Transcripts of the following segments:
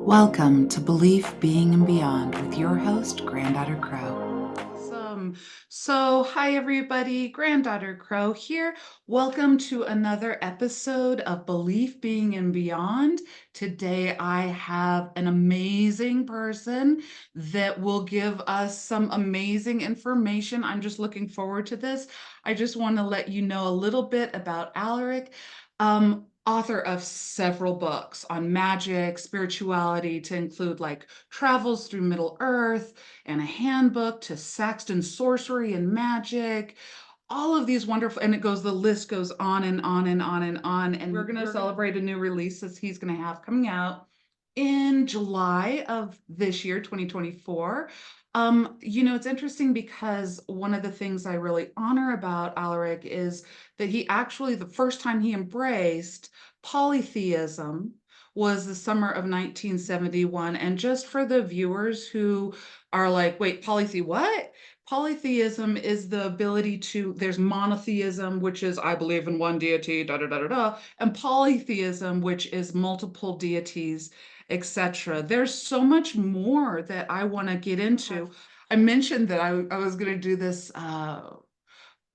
Welcome to Belief, Being, and Beyond with your host, Granddaughter Crow. Awesome. So, hi everybody, Granddaughter Crow here. Welcome to another episode of Belief, Being, and Beyond. Today I have an amazing person that will give us some amazing information. I'm just looking forward to this. I just want to let you know a little bit about Alaric. Author of several books on magic, spirituality, to include like Travels Through Middle Earth and a handbook to Saxon sorcery and magic. All of these wonderful, and the list goes on and on and on and on. And we're going to celebrate a new release that he's going to have coming out in July of this year, 2024. It's interesting because one of the things I really honor about Alaric is that he actually, the first time he embraced polytheism was the summer of 1971. And just for the viewers who are like, wait, what? Polytheism is the ability to, there's monotheism, which is I believe in one deity, da da da da da, and polytheism, which is multiple deities, etc. There's so much more that I want to get into. I mentioned that I was going to do this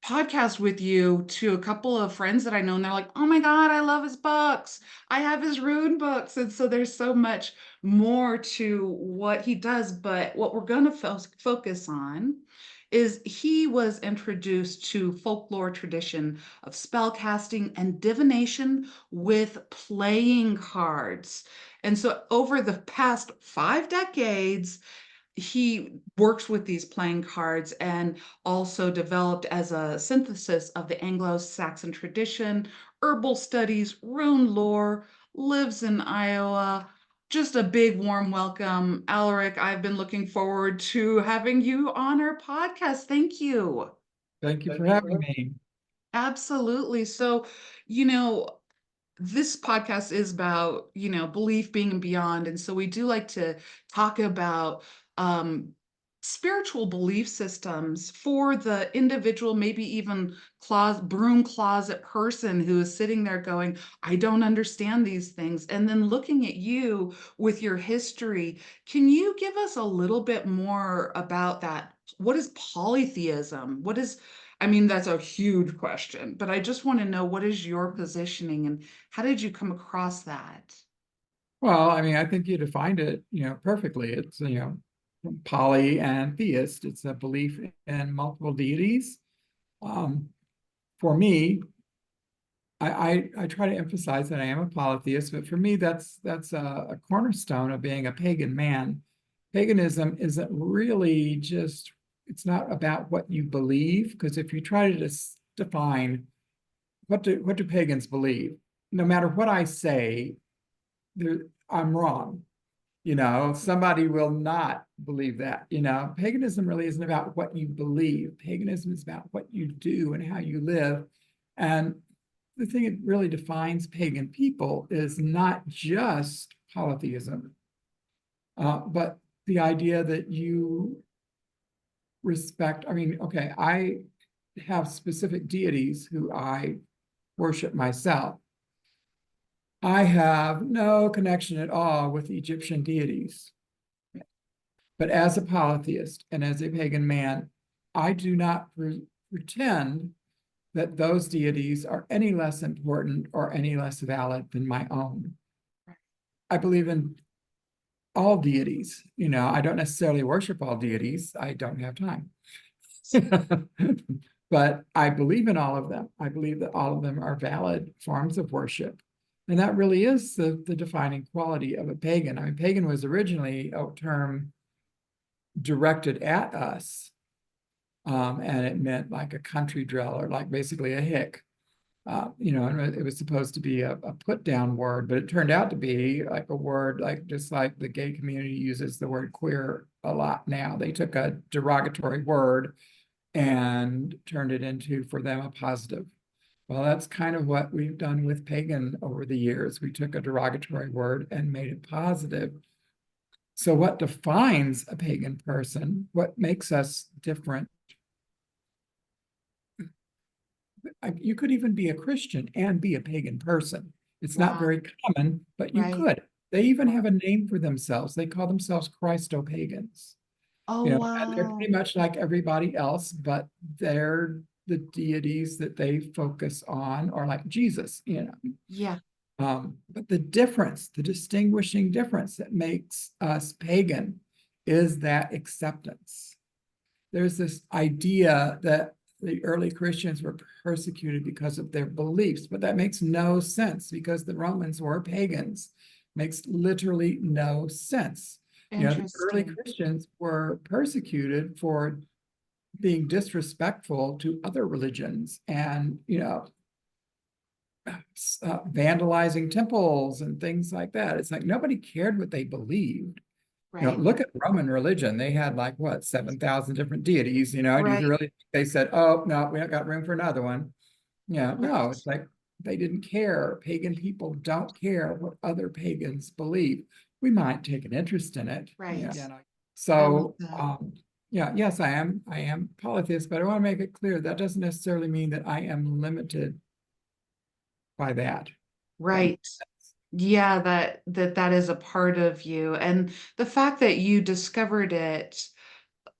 podcast with you to a couple of friends that I know, and they're like, oh my God, I love his books. I have his rune books. And so there's so much more to what he does. But what we're going to focus on is he was introduced to folklore tradition of spell casting and divination with playing cards. And so over the past 5 decades, he works with these playing cards and also developed as a synthesis of the Anglo-Saxon tradition, herbal studies, rune lore, lives in Iowa. Just a big warm welcome, Alaric. I've been looking forward to having you on our podcast. Thank you. Thank you for having me. Absolutely. So, you know, this podcast is about, belief, being, and beyond. And so we do like to talk about spiritual belief systems for the individual, maybe even broom closet person who is sitting there going, I don't understand these things. And then looking at you with your history, can you give us a little bit more about that? What is polytheism? I mean, that's a huge question, but I just want to know, what is your positioning and how did you come across that? Well, I mean, I think you defined it, perfectly. It's, poly and theist. It's a belief in multiple deities. Um, for me, I try to emphasize that I am a polytheist, but for me, that's a cornerstone of being a pagan man. Paganism isn't really just, it's not about what you believe, because if you try to just define what do pagans believe, no matter what I say, I'm wrong. Somebody will not believe that. Paganism really isn't about what you believe. Paganism is about what you do and how you live. And the thing that really defines pagan people is not just polytheism, but the idea that you respect. I mean, okay, I have specific deities who I worship myself. I have no connection at all with Egyptian deities. But as a polytheist and as a pagan man, I do not pretend that those deities are any less important or any less valid than my own. I believe in all deities. I don't necessarily worship all deities. I don't have time. But I believe in all of them. I believe that all of them are valid forms of worship. And that really is the defining quality of a pagan. I mean, pagan was originally a term directed at us, and it meant like a country drill or like basically a hick. And it was supposed to be a put down word, but it turned out to be like a word, like just like the gay community uses the word queer a lot now. They took a derogatory word and turned it into, for them, a positive. Well, that's kind of what we've done with pagan over the years. We took a derogatory word and made it positive. So what defines a pagan person, what makes us different? You could even be a Christian and be a pagan person. It's not very common, but you Right. could. They even have a name for themselves. They call themselves Christo-pagans. Oh, You know, and they're wow. pretty much like everybody else, but they're the deities that they focus on are like Jesus, you know. Yeah, But the difference, the distinguishing difference that makes us pagan is that acceptance. There's this idea that the early Christians were persecuted because of their beliefs, but that makes no sense because the Romans were pagans. Makes literally no sense. You know, the early interesting. Christians were persecuted for being disrespectful to other religions and, you know, vandalizing temples and things like that. It's like nobody cared what they believed. You know, Right, look at Roman religion. They had like what, 7,000 different deities, you know, do you right, really think they said, oh, no, we don't got room for another one? Yeah, no, right, it's like they didn't care. Pagan people don't care what other pagans believe. We might take an interest in it. Yeah. right. I love So, that. yeah, yes, I am polytheist, but I want to make it clear that doesn't necessarily mean that I am limited by that. That makes Right. sense. Yeah, that is a part of you. And the fact that you discovered it,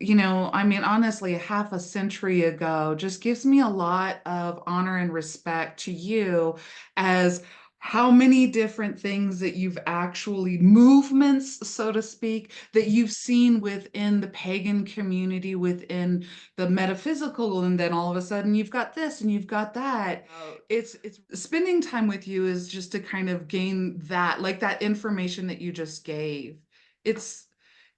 I mean, honestly, half a century ago just gives me a lot of honor and respect to you as how many different things that you've actually, movements, so to speak, that you've seen within the pagan community, within the metaphysical, and then all of a sudden you've got this and you've got that. It's spending time with you is just to kind of gain that, like that information that you just gave. It's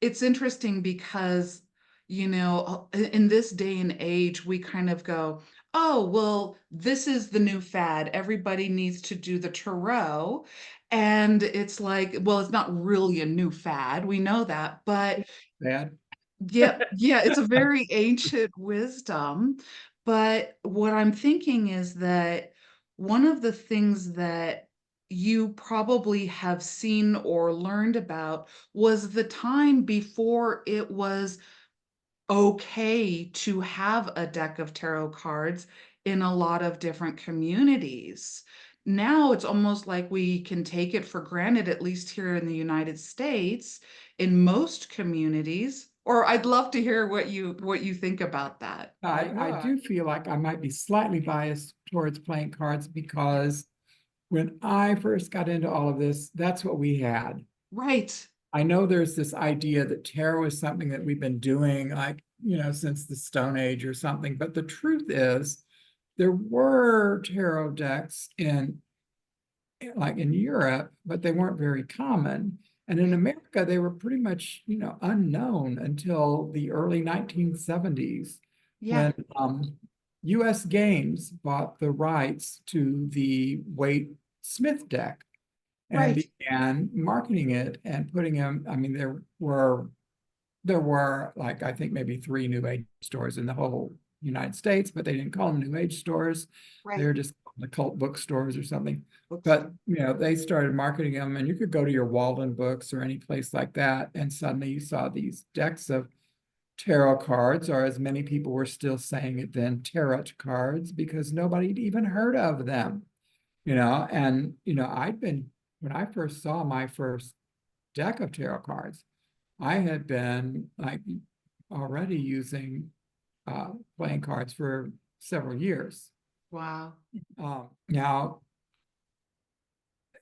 it's interesting because in this day and age, we kind of go, oh, well, this is the new fad. Everybody needs to do the tarot. And it's like, well, it's not really a new fad. We know that. But Bad. yeah, it's a very ancient wisdom. But what I'm thinking is that one of the things that you probably have seen or learned about was the time before it was okay to have a deck of tarot cards in a lot of different communities. Now it's almost like we can take it for granted, at least here in the United States, in most communities. Or I'd love to hear what you think about that. I do feel like I might be slightly biased towards playing cards because when I first got into all of this, that's what we had. Right. I know there's this idea that tarot is something that we've been doing like, you know, since the Stone Age or something, but the truth is there were tarot decks in like in Europe, but they weren't very common. And in America, they were pretty much, you know, unknown until the early 1970s Yeah. when US Games bought the rights to the Waite Smith deck and Right. began marketing it and putting them. I mean, there were like I think maybe three New Age stores in the whole United States, but they didn't call them New Age stores. They Right. were just occult bookstores or something. Books. But you know, they started marketing them, and you could go to your Walden Books or any place like that, and suddenly you saw these decks of tarot cards, or as many people were still saying it then, tarot cards, because nobody had even heard of them. You know, and you know, when I first saw my first deck of tarot cards, I had been like already using playing cards for several years. Wow. Now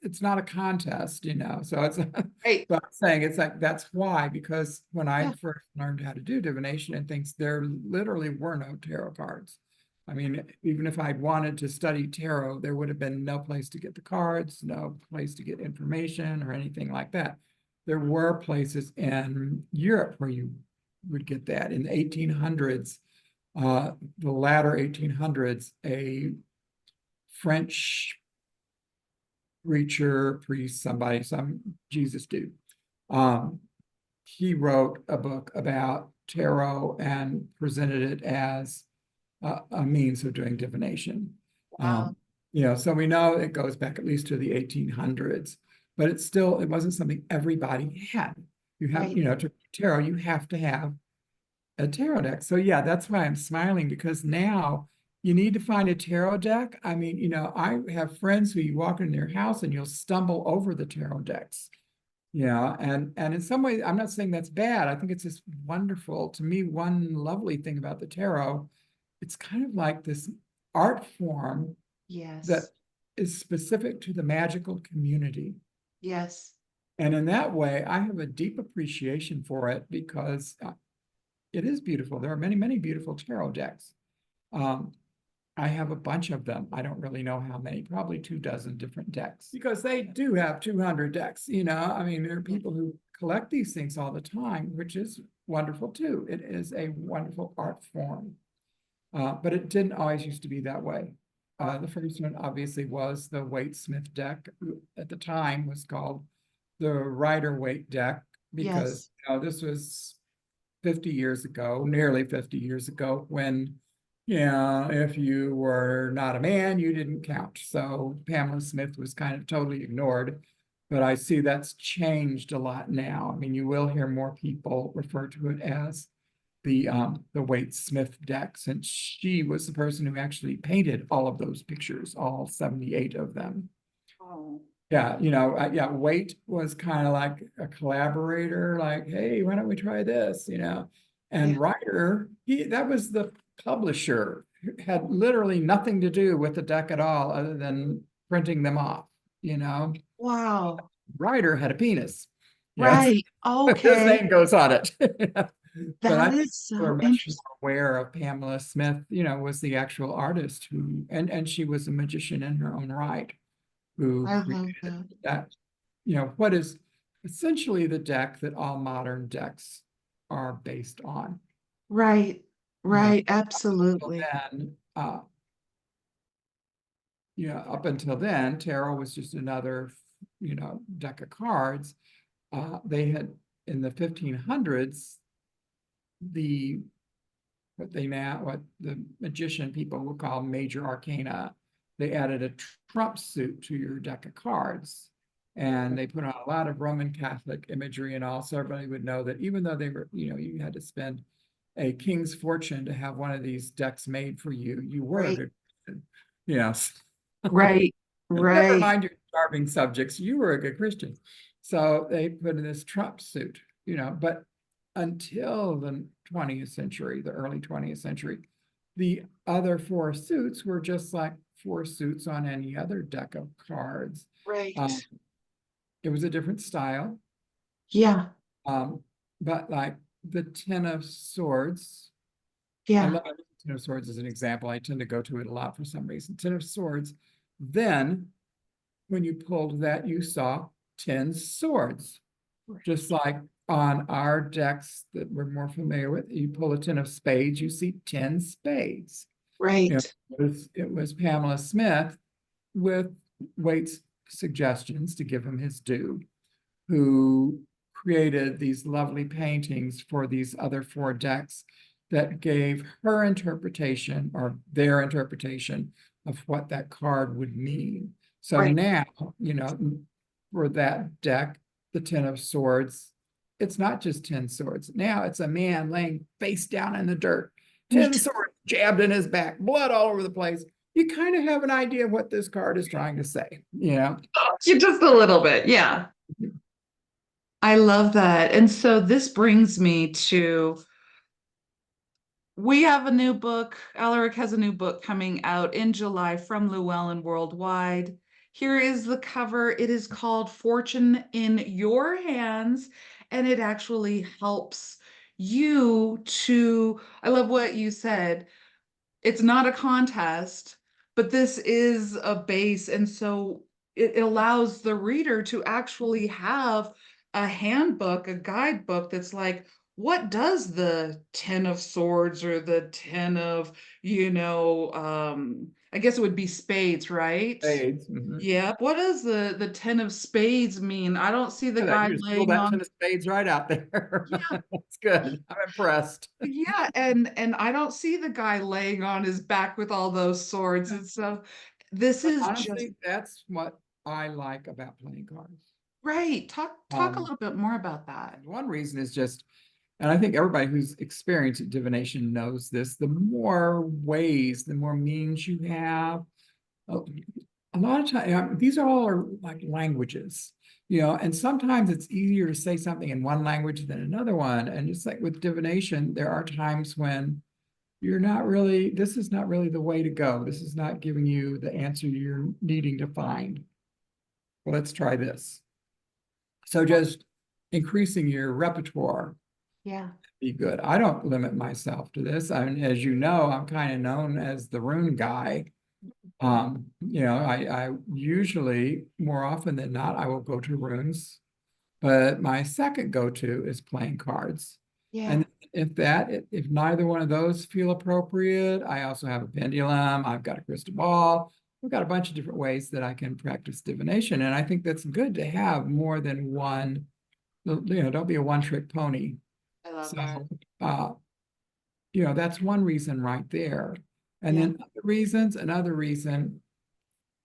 it's not a contest, you know, so it's Right. but I'm saying it's like that's why, because when I Yeah. first learned how to do divination and things, there literally were no tarot cards. I mean, even if I'd wanted to study tarot, there would have been no place to get the cards, no place to get information or anything like that. There were places in Europe where you would get that in the 1800s, the latter 1800s, a French preacher, priest, somebody, some Jesus dude. Um, he wrote a book about tarot and presented it as a means of doing divination. Wow. You know, so we know it goes back at least to the 1800s, but it wasn't something everybody had. You have, Right. you know, to tarot, you have to have a tarot deck. So yeah, that's why I'm smiling because now you need to find a tarot deck. I mean, you know, I have friends who you walk in their house and you'll stumble over the tarot decks. Yeah, and in some ways, I'm not saying that's bad. I think it's just wonderful. To me, one lovely thing about the tarot, it's kind of like this art form that Yes. is specific to the magical community. Yes. And in that way, I have a deep appreciation for it because it is beautiful. There are many, many beautiful tarot decks. Um, I have a bunch of them. I don't really know how many, probably 24 different decks, because they do have 200 decks. I mean, there are Yeah. people who collect these things all the time, which is wonderful too. It is a wonderful art form. But it didn't always used to be that way. The first one obviously was the Waite Smith deck. At the time was called the Rider-Waite deck, because Yes. this was 50 years ago, nearly 50 years ago, when, if you were not a man, you didn't count. So Pamela Smith was kind of totally ignored. But I see that's changed a lot now. I mean, you will hear more people refer to it as the Waite Smith deck, since she was the person who actually painted all of those pictures, all 78 of them. Oh, Yeah, yeah, Waite was kind of like a collaborator, like, hey, why don't we try this, yeah. And Ryder, that was the publisher, had literally nothing to do with the deck at all, other than printing them off, you know. Wow. Ryder had a penis. Yes, Right. his Okay. name goes on it. But I That think is we're so much more interesting. aware of Pamela Smith, was the actual artist who, and she was a magician in her own right, who I love created that. that, what is essentially the deck that all modern decks are based on. Right. Yeah. Right. Until Absolutely. then, up until then, tarot was just another, deck of cards. They had, in the 1500s, the what the magician people would call major arcana. They added a trump suit to your deck of cards, and they put on a lot of Roman Catholic imagery, and also everybody would know that even though they were, you had to spend a king's fortune to have one of these decks made for you, you were a Right. good Christian. Yes. Right. Never Right. mind your starving subjects, you were a good Christian. So they put in this trump suit, but until the 20th century, the early 20th century, the other four suits were just like four suits on any other deck of cards. Um, Right. it was a different style, Yeah. um, but like the Ten of Swords, I Yeah. love Ten of Swords as an example. I tend to go to it a lot for some reason. Ten of Swords, then when you pulled that, you saw 10 swords. Just like on our decks that we're more familiar with, you pull a 10 of spades, you see 10 spades. Right. It was Pamela Smith, with Waite's suggestions, to give him his due, who created these lovely paintings for these other four decks that gave her interpretation, or their interpretation, of what that card would mean. So Right. now, for that deck, the Ten of Swords, it's not just 10 swords. Now it's a man laying face down in the dirt, 10 swords jabbed in his back, blood all over the place. You kind of have an idea of what this card is trying to say, Just a little bit. Yeah. I love that. And so this brings me to we have a new book. Alaric has a new book coming out in July from Llewellyn Worldwide. Here is the cover. It is called Fortune in Your Hands, and it actually helps you to. I love what you said. It's not a contest, but this is a base. And so it allows the reader to actually have a handbook, a guidebook that's like, what does the 10 of swords or the 10 of, I guess it would be spades, right? spades. Mhm. Yep. What does the 10 of spades mean? I don't see the That guy you just pulled laying that on. 10 of spades right out there. Yeah, That's good. I'm impressed. yeah, and I don't see the guy laying on his back with all those swords. And so this But is just honestly, that's what I like about playing cards. right. Talk a Um, little bit more about that. One reason is just, and I think everybody who's experienced at divination knows this, the more ways, the more means you have. A, a lot of times, these all are like languages. And sometimes it's easier to say something in one language than another one. And just like with divination, there are times when this is not really the way to go. This is not giving you the answer you're needing to find. Well, let's try this. So just increasing your repertoire Yeah. be good. I don't limit myself to this. I mean, as you know, I'm kind of known as the rune guy. I usually, more often than not, I will go to runes, but my second go-to is playing cards. Yeah. And if neither one of those feel appropriate, I also have a pendulum, I've got a crystal ball, I've got a bunch of different ways that I can practice divination. And I think that's good to have more than one, don't be a one-trick pony. I love So, that. uh, that's one reason right there. And Yeah. then another reason,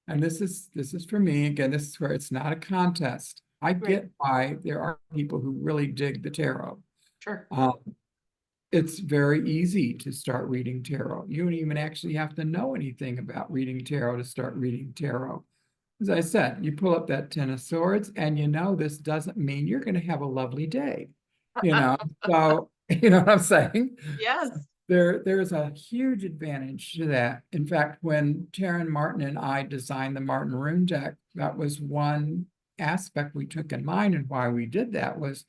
and this is for me, again, this is where it's not a contest. I Right. get why there are people who really dig the tarot. Sure. It's very easy to start reading tarot. You don't even actually have to know anything about reading tarot to start reading tarot. As I said, you pull up that Ten of Swords, and this doesn't mean you're going to have a lovely day. So you know what I'm saying? Yes. There's a huge advantage to that. In fact, when Taryn Martin and I designed the Martin Rune deck, that was one aspect we took in mind, and why we did that was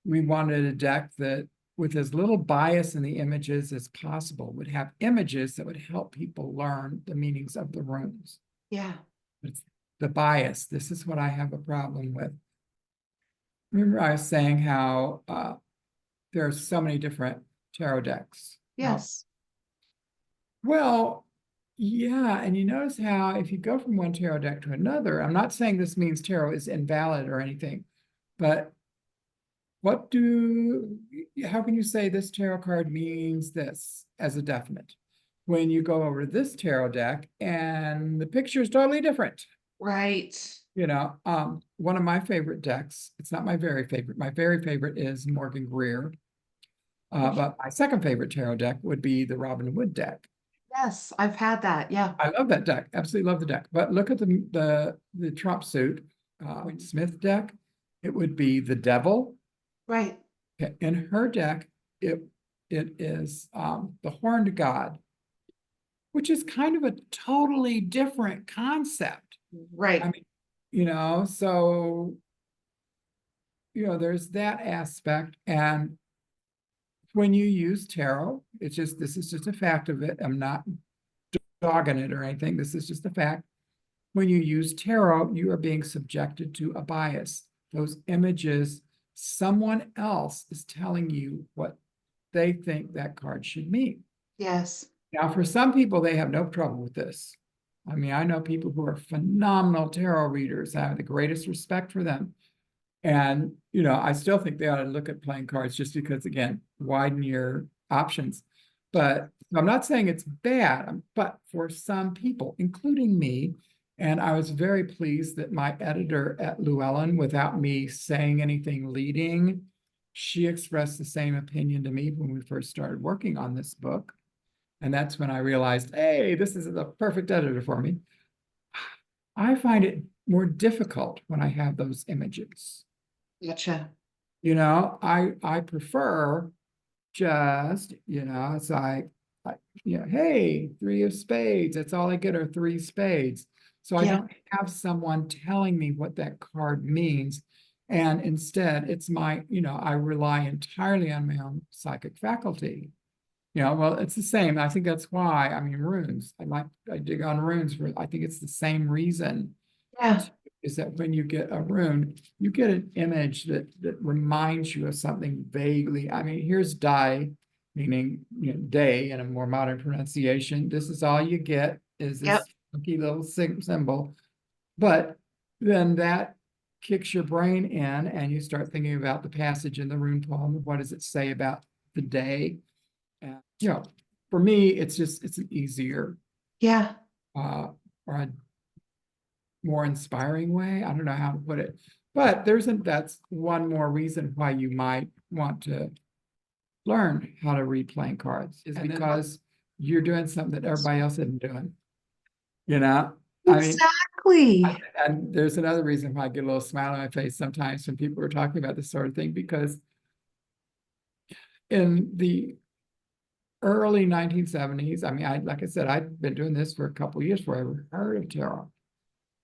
we wanted a deck that, with as little bias in the images as possible, would have images that would help people learn the meanings of the runes. Yeah. It's the bias. This is what I have a problem with. Remember, I was saying how there are so many different tarot decks. Yes. Well, yeah, and you notice how if you go from one tarot deck to another, I'm not saying this means tarot is invalid or anything, but how can you say this tarot card means this as a definite when you go over to this tarot deck and the picture is totally different? Right. One of my favorite decks, it's not my very favorite. My very favorite is Morgan Greer. But my second favorite tarot deck would be the Robin Wood deck. Yes, I've had that. Yeah. I love that deck. Absolutely love the deck. But look at the Trump suit Smith deck. It would be the Devil. Right. In her deck, it is the Horned God, which is kind of a totally different concept. Right. I mean, so there's that aspect. And when you use tarot, this is just a fact of it. I'm not dogging it or anything. This is just a fact. When you use tarot, you are being subjected to a bias. Those images, someone else is telling you what they think that card should mean. Yes. Now, for some people, they have no trouble with this. I mean, I know people who are phenomenal tarot readers. I have the greatest respect for them. And, I still think they ought to look at playing cards just because, again, widen your options. But I'm not saying it's bad, but for some people, including me, and I was very pleased that my editor at Llewellyn, without me saying anything leading, she expressed the same opinion to me when we first started working on this book. And that's when I realized, hey, this is the perfect editor for me. I find it more difficult when I have those images. Gotcha. I prefer just, it's like, hey, 3 of spades. That's all I get are 3 spades. So I don't have someone telling me what that card means. And instead, it's I rely entirely on my own psychic faculty. Well, it's the same. I think that's why, runes. I dig on runes for, I think it's the same reason. Yeah. Is that when you get a rune, you get an image that reminds you of something vaguely. Here's die, meaning day in a more modern pronunciation. This is all you get is this funky little symbol. But then that kicks your brain in and you start thinking about the passage in the rune poem. What does it say about the day? And, for me, it's an easier or a more inspiring way. I don't know how to put it, but that's one more reason why you might want to learn how to read playing cards is because you're doing something that everybody else isn't doing. I mean, Exactly. and there's another reason why I get a little smile on my face sometimes when people are talking about this sort of thing, because in the early 1970s, I mean, like I said, I'd been doing this for a couple of years before I ever heard of tarot.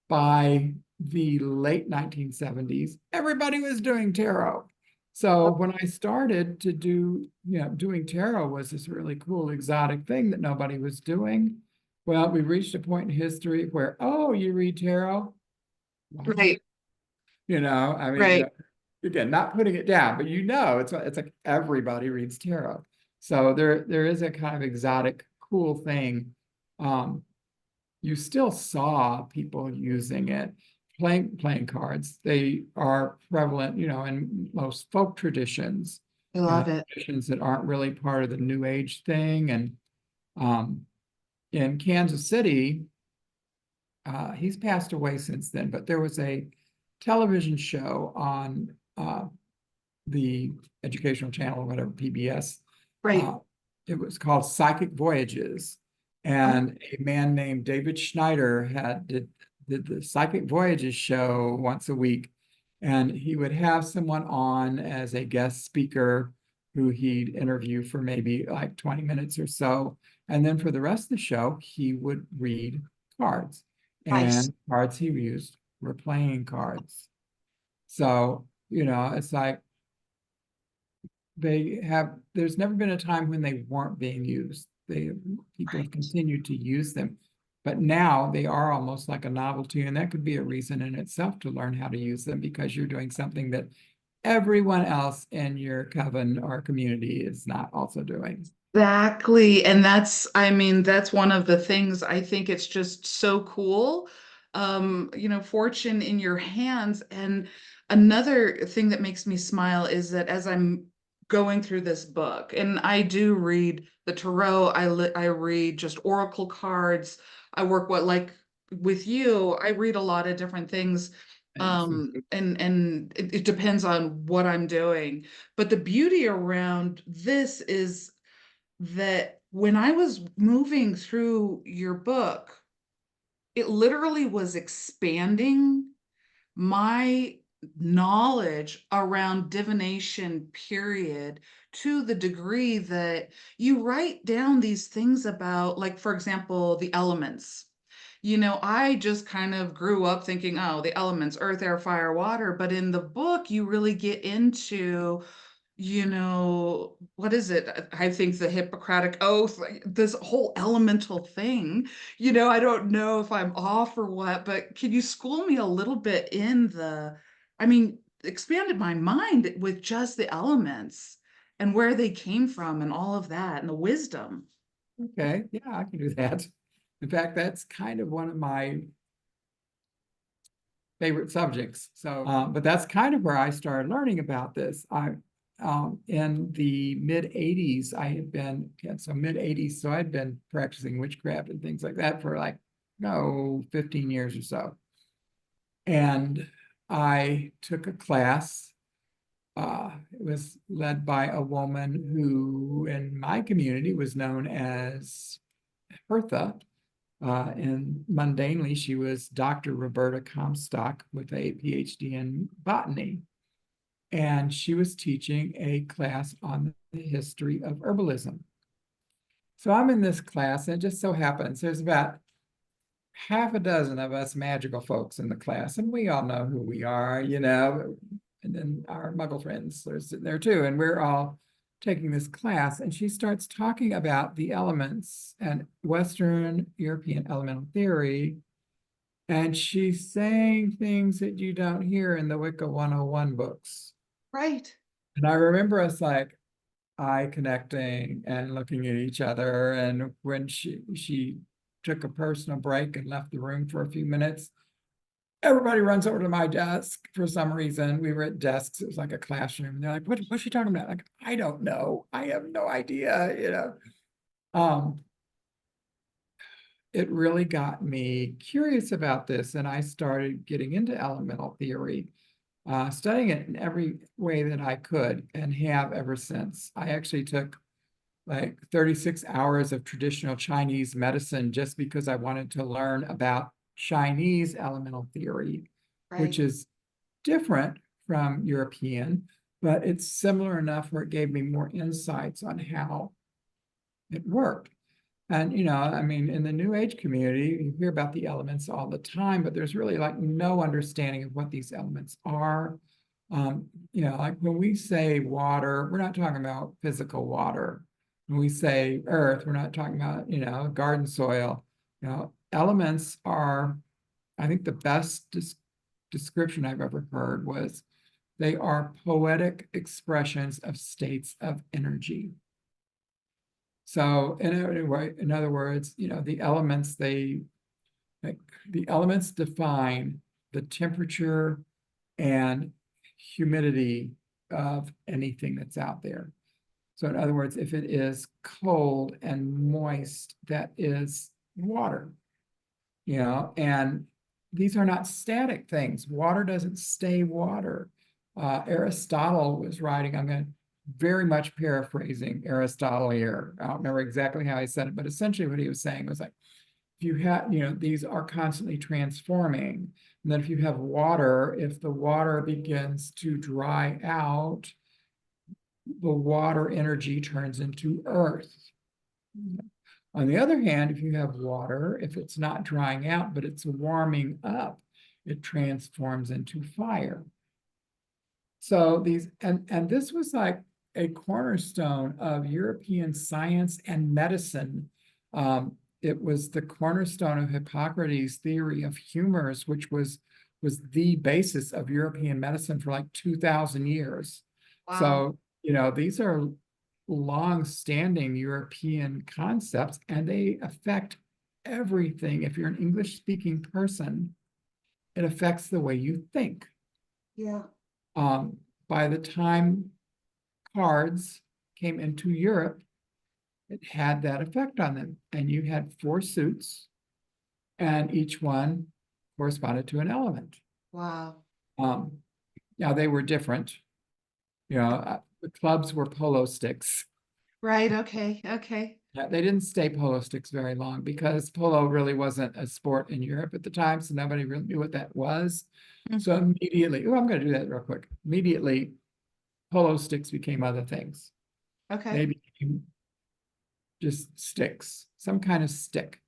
By the late 1970s, everybody was doing tarot. So when I started to do, doing tarot was this really cool exotic thing that nobody was doing. Well, we reached a point in history where, oh, you read tarot? What? Right, I mean, right. again, not putting it down, but it's like everybody reads tarot. So there is a kind of exotic, cool thing. Um, you still saw people using it, playing cards. They are prevalent, in most folk traditions, I love it. traditions that aren't really part of the New Age thing. And um, in Kansas City, he's passed away since then, but there was a television show on the educational channel or whatever, PBS. Right. Uh, it was called Psychic Voyages. And a man named David Schneider did the Psychic Voyages show once a week. And he would have someone on as a guest speaker who he'd interview for maybe like 20 minutes or so. And then for the rest of the show, he would read cards. Nice. And cards he used were playing cards. So, it's like there's never been a time when they weren't being used. People have Right. continued to use them, but now they are almost like a novelty, and that could be a reason in itself to learn how to use them, because you're doing something that everyone else in your coven or community is not also doing. Exactly. And I mean, that's one of the things I think it's just so cool. Fortune in your hands. And another thing that makes me smile is that as I'm going through this book, and I do read the tarot, I read just oracle cards. I work like with you, I read a lot of different things. Thanks. And it depends on what I'm doing. But the beauty around this is that when I was moving through your book, it literally was expanding my knowledge around divination, period, to the degree that you write down these things about, like, for example, the elements. I just kind of grew up thinking, oh, the elements, earth, air, fire, water. But in the book, you really get into what is it? I think the Hippocratic Oath, like, this whole elemental thing. I don't know if I'm off or what, but can you school me a little bit I mean, expanded my mind with just the elements and where they came from and all of that and the wisdom. Okay, yeah, I can do that. In fact, that's kind of one of my favorite subjects. So, but that's kind of where I started learning about this. In the mid 80s, I had been, yeah, so mid 80s, so I'd been practicing witchcraft and things like that for like, no, 15 years or so. And I took a class. It was led by a woman who, in my community, was known as Hertha. And mundanely, she was Dr. Roberta Comstock with a PhD in botany. And she was teaching a class on the history of herbalism. So I'm in this class, and it just so happens there's about half a dozen of us magical folks in the class, and we all know who we are, and then our muggle friends are sitting there too, and we're all taking this class, and she starts talking about the elements and Western European elemental theory, and she's saying things that you don't hear in the Wicca 101 books. Right. And I remember us like eye connecting and looking at each other. And when she took a personal break and left the room for a few minutes, everybody runs over to my desk for some reason. We were at desks. It was like a classroom. They're like, what's she talking about? Like, I don't know. I have no idea. Um, it really got me curious about this. And I started getting into elemental theory, studying it in every way that I could and have ever since. I actually took like 36 hours of traditional Chinese medicine just because I wanted to learn about Chinese elemental theory, which Right. is different from European, but it's similar enough where it gave me more insights on how it worked. And, I mean, in the New Age community, you hear about the elements all the time, but there's really like no understanding of what these elements are. Like when we say water, we're not talking about physical water. When we say earth, we're not talking about, garden soil. Elements are, I think the best description I've ever heard was they are poetic expressions of states of energy. So in other words, the elements the elements define the temperature and humidity of anything that's out there. So in other words, if it is cold and moist, that is water, and these are not static things. Water doesn't stay water. Aristotle was writing, I'm going to very much paraphrasing Aristotle here. I don't remember exactly how he said it, but essentially what he was saying was like, if you have, these are constantly transforming. And then if you have water, if the water begins to dry out, the water energy turns into earth. On the other hand, if you have water, if it's not drying out, but it's warming up, it transforms into fire. So and this was like a cornerstone of European science and medicine. It was the cornerstone of Hippocrates' theory of humors, which was the basis of European medicine for like 2,000 years. Wow. So, these are long-standing European concepts, and they affect everything. If you're an English-speaking person, it affects the way you think. Yeah. By the time cards came into Europe, it had that effect on them. And you had 4 suits, and each one corresponded to an element. Wow. Now they were different. The clubs were polo sticks. Right. Okay. Okay. Yeah, they didn't stay polo sticks very long because polo really wasn't a sport in Europe at the time, so nobody really knew what that was. So Mhm. immediately, I'm going to do that real quick. Immediately, polo sticks became other things. They Okay. became just sticks, some kind of stick.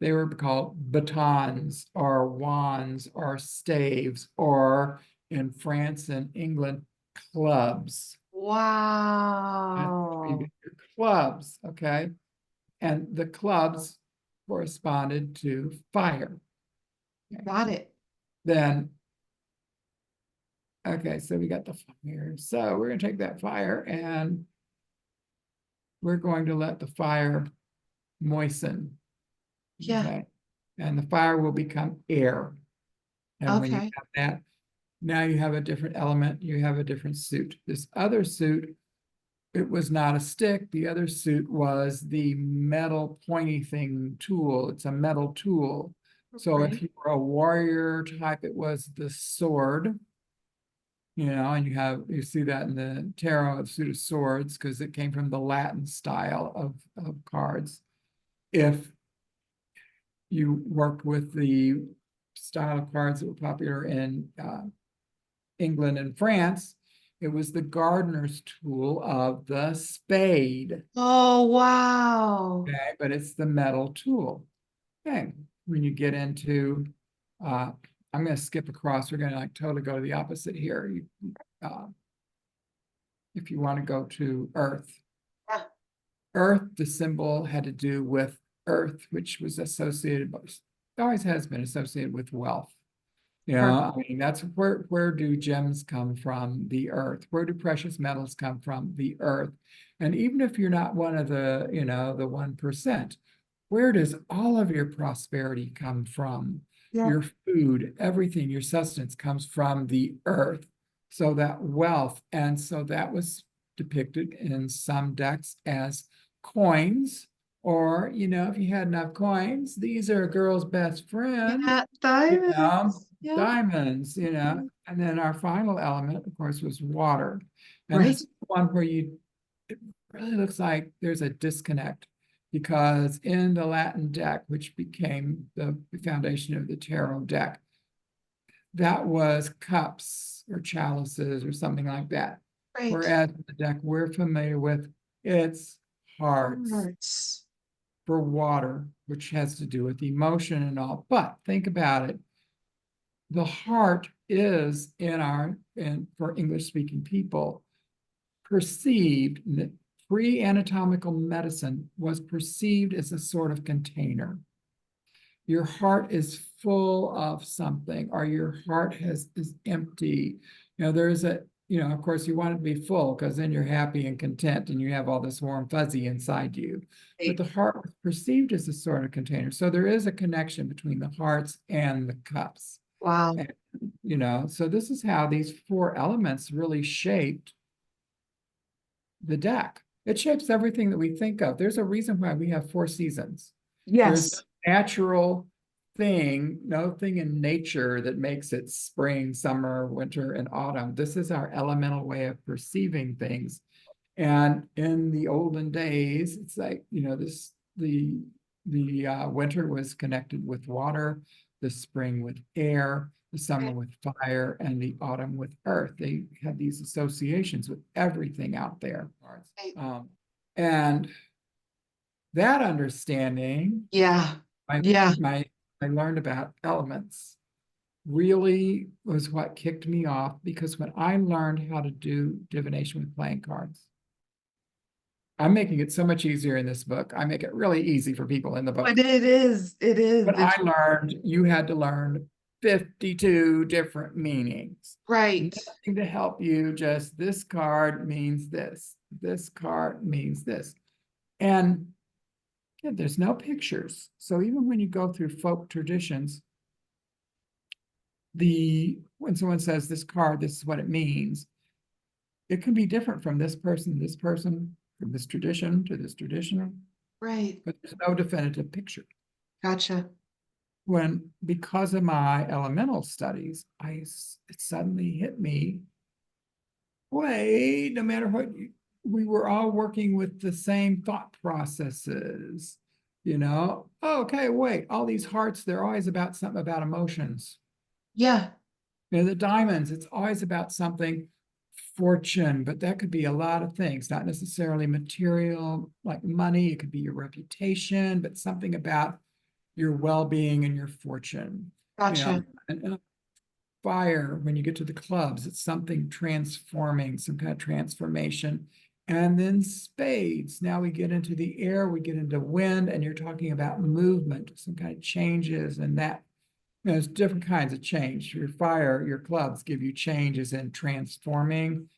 They were called batons or wands or staves, or in France and England, clubs. That's where you Wow. get your clubs, okay? And the clubs corresponded to fire. Okay. Got it. Then, okay, so we got the fire. So we're going to take that fire and we're going to let the fire moisten. Yeah. Okay. And the fire will become air. And when you Okay. have that, now you have a different element, you have a different suit. This other suit, it was not a stick. The other suit was the metal pointy thing tool. It's a metal tool. So if Right. you were a warrior type, it was the sword, and you see that in the tarot, the suit of swords, because it came from the Latin style of cards. If you worked with the style of cards that were popular in England and France, it was the gardener's tool of the spade. Oh, wow. Okay, but it's the metal tool. Okay, when you get into, I'm going to skip across. We're going to like totally go to the opposite here. Uh, if you want to go to Earth, Yeah. Earth, the symbol had to do with Earth, which was associated, always has been associated with wealth. Perfect. I mean, that's where do gems come from? The earth. Where do precious metals come from? The earth. And even if you're not one of the, the 1%, where does all of your prosperity come from? Yeah. Your food, everything, your sustenance comes from the earth. So that wealth, and so that was depicted in some decks as coins, or, if you had enough coins, these are a girl's best friend, Yeah. you know, Diamonds. Yeah. diamonds, and then our final element, of course, was water. And this Right. is the one where it really looks like there's a disconnect. because in the Latin deck, which became the foundation of the tarot deck, that was cups or chalices or something like that. Right. Whereas the deck we're familiar with, it's hearts Hearts. for water, which has to do with emotion and all. But think about it. The heart is for English speaking people, perceived, pre-anatomical medicine was perceived as a sort of container. Your heart is full of something, or your heart is empty. There's of course, you want it to be full because then you're happy and content and you have all this warm fuzzy inside you. But the heart was perceived as a sort of container. So there is a connection between the hearts and the cups. Wow. And, so this is how these four elements really shaped the deck. It shapes everything that we think of. There's a reason why we have 4 seasons. There's Yes. no natural thing, no thing in nature that makes it spring, summer, winter, and autumn. This is our elemental way of perceiving things. And in the olden days, it's like, the winter was connected with water, the spring with air, the summer with fire, and the autumn with earth. They had these associations with everything out there. And that understanding, Yeah. I, Yeah. I learned about elements really was what kicked me off, because when I learned how to do divination with playing cards, I'm making it so much easier in this book. I make it really easy for people in the book. But it is. But I learned you had to learn 52 different meanings. Right. Nothing to help you, just this card means this. This card means this. And yeah, there's no pictures. So even when you go through folk traditions, when someone says this card, this is what it means, it can be different from this person, from this tradition to this tradition. Right. But there's no definitive picture. Gotcha. Because of my elemental studies, it suddenly hit me, wait, no matter what, we were all working with the same thought processes, okay, wait, all these hearts, they're always about something about emotions. Yeah. The diamonds, it's always about something, fortune, but that could be a lot of things, not necessarily material, like money. It could be your reputation, but something about your well-being and your fortune. Gotcha. And fire, when you get to the clubs, it's something transforming, some kind of transformation. And then spades, now we get into the air, we get into wind, and you're talking about movement, some kind of changes, and that, there's different kinds of change. Your fire, your clubs give you changes in transforming.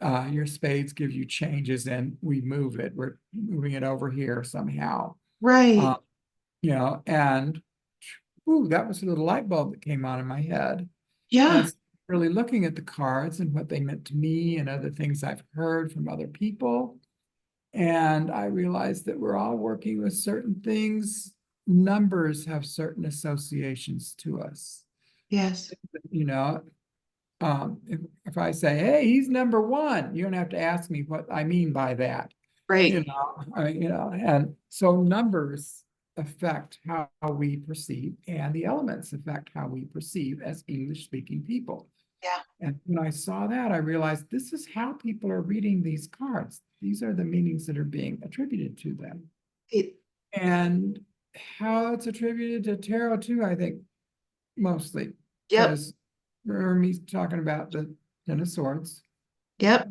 Your spades give you changes in we move it. We're moving it over here somehow. Right. And that was a little light bulb that came on in my head. Yeah. And really looking at the cards and what they meant to me and other things I've heard from other people. And I realized that we're all working with certain things. Numbers have certain associations to us. Yes. If I say, hey, he's number 1, you don't have to ask me what I mean by that. Right. And so numbers affect how we perceive, and the elements affect how we perceive as English-speaking people. Yeah. And when I saw that, I realized this is how people are reading these cards. These are the meanings that are being attributed to them. And how it's attributed to tarot too, I think, mostly. Yep. Because remember me talking about the Ten of Swords. Yep.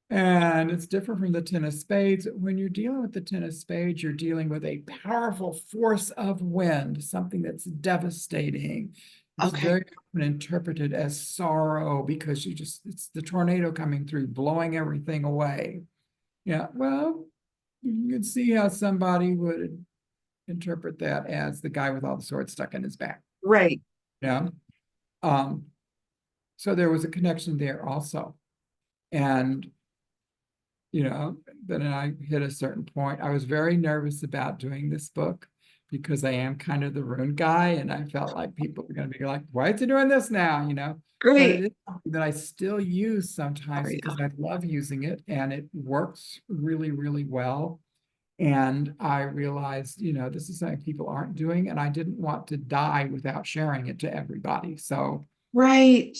And it's different from the Ten of Spades. When you're dealing with the Ten of Spades, you're dealing with a powerful force of wind, something that's devastating. It's very often interpreted as sorrow, because it's the tornado coming through, blowing everything away. Yeah, well, you can see how somebody would interpret that as the guy with all the swords stuck in his back. Right. Yeah. So there was a connection there also. And then I hit a certain point. I was very nervous about doing this book because I am kind of the rune guy, and I felt like people were going to be like, why is he doing this now? But it is something that I still use sometimes because I love using it, and it works really, really well. And I realized, this is something people aren't doing, and I didn't want to die without sharing it to everybody. So, Right.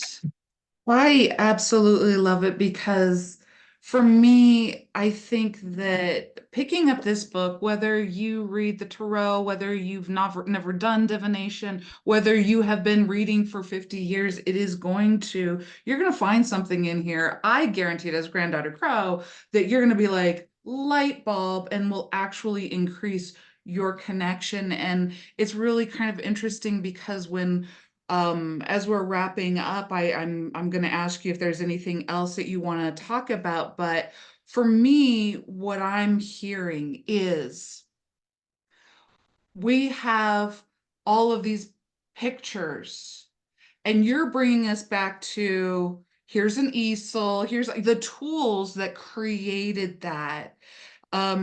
I absolutely love it because for me, I think that picking up this book, whether you read the Tarot, whether you've never done divination, whether you have been reading for 50 years, you're going to find something in here. I guarantee it as Granddaughter Crow that you're going to be like light bulb and will actually increase your connection. And it's really kind of interesting because as we're wrapping up, I'm going to ask you if there's anything else that you want to talk about. But for me, what I'm hearing is we have all of these pictures, and you're bringing us back to here's an easel, here's the tools that created that.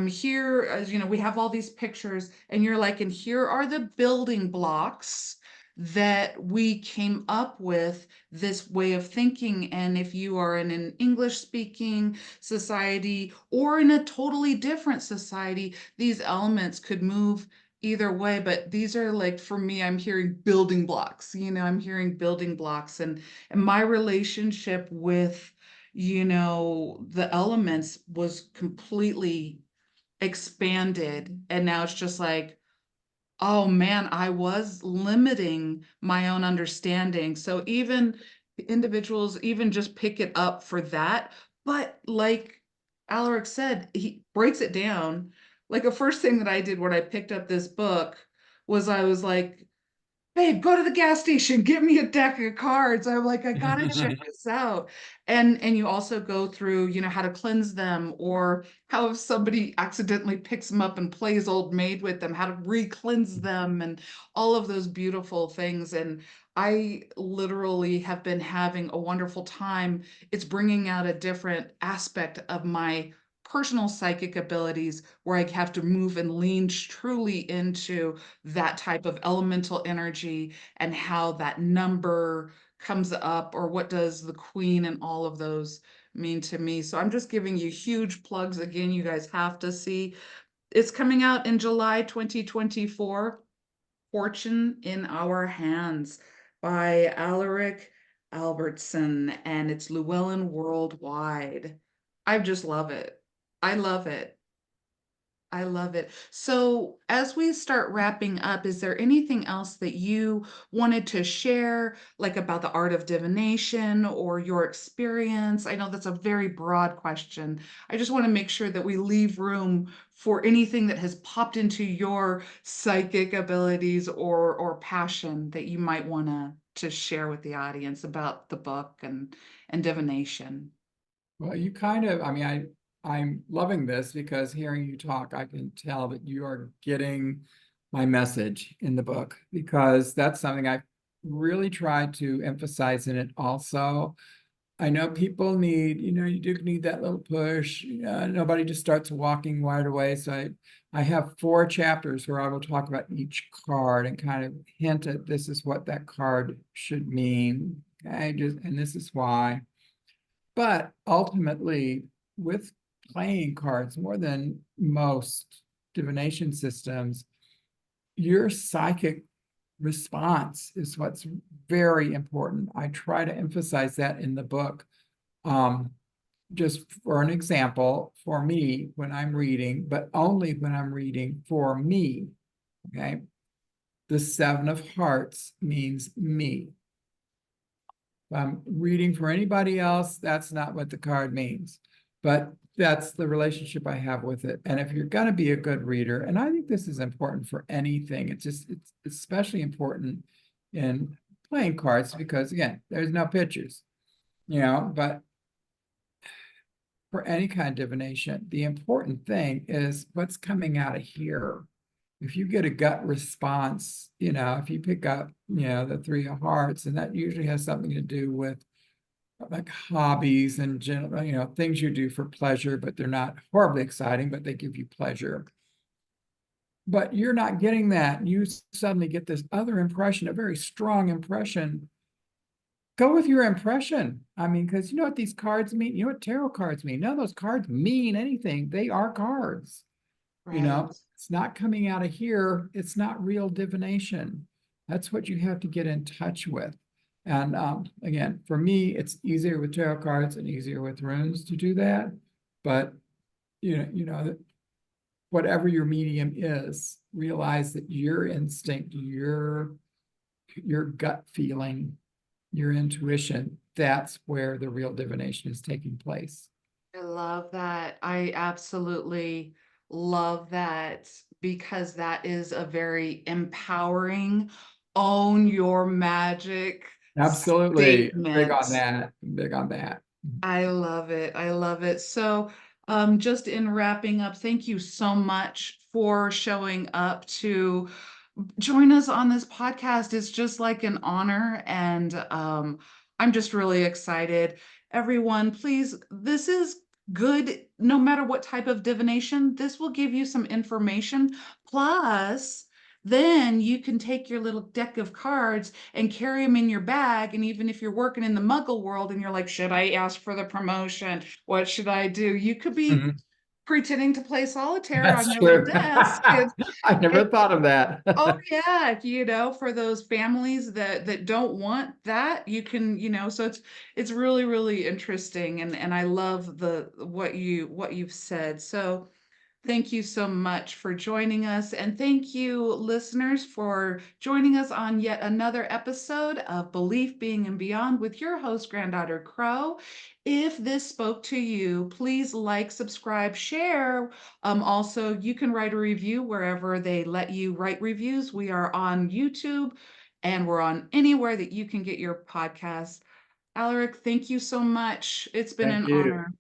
Here, as you know, we have all these pictures, and you're like, and here are the building blocks that we came up with this way of thinking. And if you are in an English speaking society or in a totally different society, these elements could move either way. But these are like, for me, I'm hearing building blocks, I'm hearing building blocks, and my relationship with the elements was completely expanded. And now it's just like, oh man, I was limiting my own understanding. So even individuals even just pick it up for that. But like Alaric said, he breaks it down. Like the first thing that I did when I picked up this book was I was like, babe, go to the gas station, give me a deck of cards. I'm like, I gotta check this out. And you also go through, how to cleanse them, or how if somebody accidentally picks them up and plays old maid with them, how to re-cleanse them, and all of those beautiful things. And I literally have been having a wonderful time. It's bringing out a different aspect of my personal psychic abilities where I have to move and lean truly into that type of elemental energy and how that number comes up, or what does the queen and all of those mean to me. So I'm just giving you huge plugs again. You guys have to see. It's coming out in July 2024. Fortune in Our Hands by Alaric Albertsson, and it's Llewellyn Worldwide. I just love it. I love it. I love it. So, as we start wrapping up, is there anything else that you wanted to share, like about the art of divination or your experience? I know that's a very broad question. I just want to make sure that we leave room for anything that has popped into your psychic abilities or passion that you might want to share with the audience about the book and divination. well, you kind of, I'm loving this because hearing you talk, I can tell that you are getting my message in the book, because that's something I really tried to emphasize in it also. I know people need, you do need that little push. Nobody just starts walking right away. So I have 4 chapters where I will talk about each card and kind of hint at this is what that card should mean. Okay, and this is why. But ultimately, with playing cards more than most divination systems, your psychic response is what's very important. I try to emphasize that in the book. Um, just for an example, for me, when I'm reading, but only when I'm reading for me, okay? The 7 of Hearts means me. If I'm reading for anybody else, that's not what the card means. But that's the relationship I have with it. And if you're going to be a good reader, and I think this is important for anything, it's especially important in playing cards because, again, there's no pictures, but for any kind of divination, the important thing is what's coming out of here. If you get a gut response, if you pick up, the 3 of Hearts, and that usually has something to do with like hobbies and general, things you do for pleasure, but they're not horribly exciting, but they give you pleasure. But you're not getting that. You suddenly get this other impression, a very strong impression. Go with your impression. Because you know what these cards mean? You know what tarot cards mean? None of those cards mean anything. They are cards. Right. it's not coming out of here. It's not real divination. That's what you have to get in touch with. And again, for me, it's easier with tarot cards and easier with runes to do that. But whatever your medium is, realize that your instinct, your gut feeling, your intuition, that's where the real divination is taking place. I love that. I absolutely love that because that is a very empowering, own your magic Absolutely. Big statement. on that. Big on that. I love it. I love it. So, just in wrapping up, thank you so much for showing up to join us on this podcast. It's just like an honor, and I'm just really excited. Everyone, please, this is good no matter what type of divination. This will give you some information. Plus, then you can take your little deck of cards and carry them in your bag. And even if you're working in the muggle world and you're like, should I ask for the promotion? What should I do? You could be Mhm. pretending to play solitaire on That's your little true. desk. I never And thought of that. oh yeah, for those families that don't want that, you can, so it's really, really interesting. And I love the what you've said. So thank you so much for joining us. And thank you, listeners, for joining us on yet another episode of Belief, Being, and Beyond with your host, Granddaughter Crow. If this spoke to you, please like, subscribe, share. Also, you can write a review wherever they let you write reviews. We are on YouTube and we're on anywhere that you can get your podcast. Alaric, thank you so much. It's been Thank an you. honor.